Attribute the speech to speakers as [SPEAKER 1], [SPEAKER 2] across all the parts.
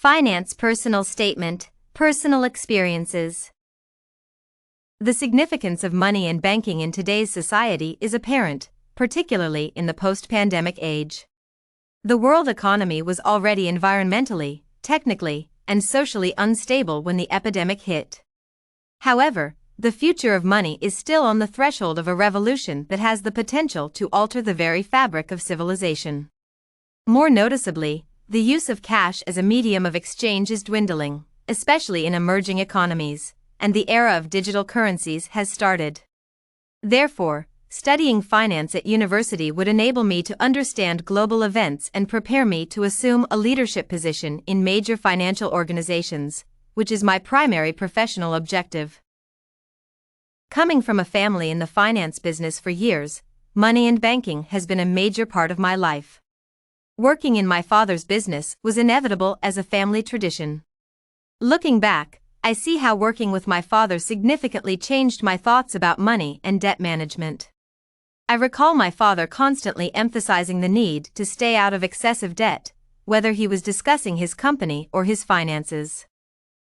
[SPEAKER 1] Finance Personal Statement, Personal Experiences. The significance of money and banking in today's society is apparent, particularly in the post-pandemic age. The world economy was already environmentally, technically, and socially unstable when the epidemic hit. However, the future of money is still on the threshold of a revolution that has the potential to alter the very fabric of civilization. More noticeably, the use of cash as a medium of exchange is dwindling, especially in emerging economies, and the era of digital currencies has started. Therefore, studying finance at university would enable me to understand global events and prepare me to assume a leadership position in major financial organizations, which is my primary professional objective. Coming from a family in the finance business for years, money and banking has been a major part of my life. Working in my father's business was inevitable as a family tradition. Looking back, I see how working with my father significantly changed my thoughts about money and debt management. I recall my father constantly emphasizing the need to stay out of excessive debt, whether he was discussing his company or his finances.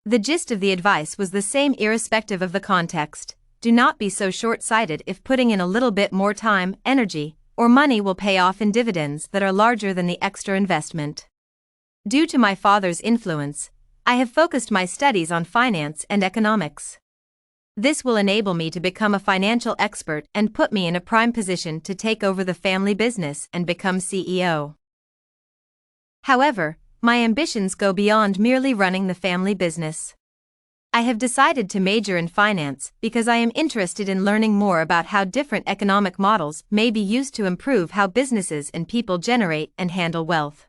[SPEAKER 1] The gist of the advice was the same irrespective of the context: do not be so short-sighted if putting in a little bit more time, energy, or money will pay off in dividends that are larger than the extra investment. Due to my father's influence, I have focused my studies on finance and economics. This will enable me to become a financial expert and put me in a prime position to take over the family business and become CEO. However, my ambitions go beyond merely running the family business. I have decided to major in finance because I am interested in learning more about how different economic models may be used to improve how businesses and people generate and handle wealth.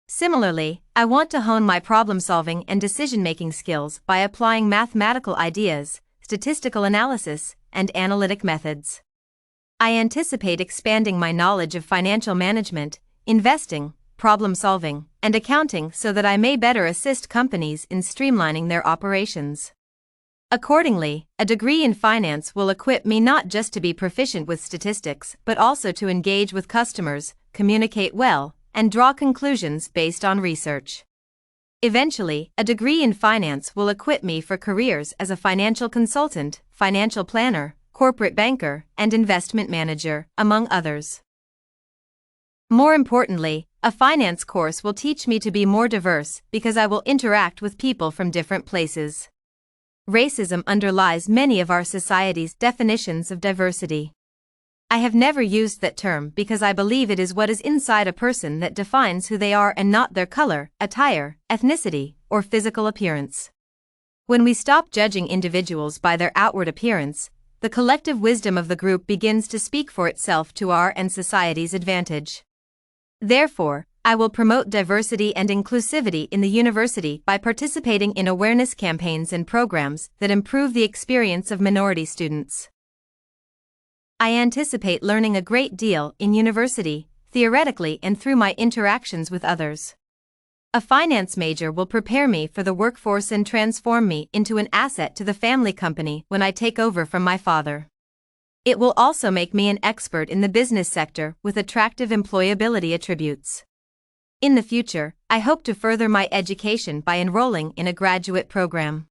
[SPEAKER 1] Similarly, I want to hone my problem-solving and decision-making skills by applying mathematical ideas, statistical analysis, and analytic methods. I anticipate expanding my knowledge of financial management, investing, problem-solving, and accounting so that I may better assist companies in streamlining their operations. Accordingly, a degree in finance will equip me not just to be proficient with statistics but also to engage with customers, communicate well, and draw conclusions based on research. Eventually, a degree in finance will equip me for careers as a financial consultant, financial planner, corporate banker, and investment manager, among others. More importantly, a finance course will teach me to be more diverse because I will interact with people from different places. Racism underlies many of our society's definitions of diversity. I have never used that term because I believe it is what is inside a person that defines who they are and not their color, attire, ethnicity, or physical appearance. When we stop judging individuals by their outward appearance, the collective wisdom of the group begins to speak for itself to our and society's advantage. Therefore, I will promote diversity and inclusivity in the university by participating in awareness campaigns and programs that improve the experience of minority students. I anticipate learning a great deal in university, theoretically and through my interactions with others. A finance major will prepare me for the workforce and transform me into an asset to the family company when I take over from my father. It will also make me an expert in the business sector with attractive employability attributes. In the future, I hope to further my education by enrolling in a graduate program.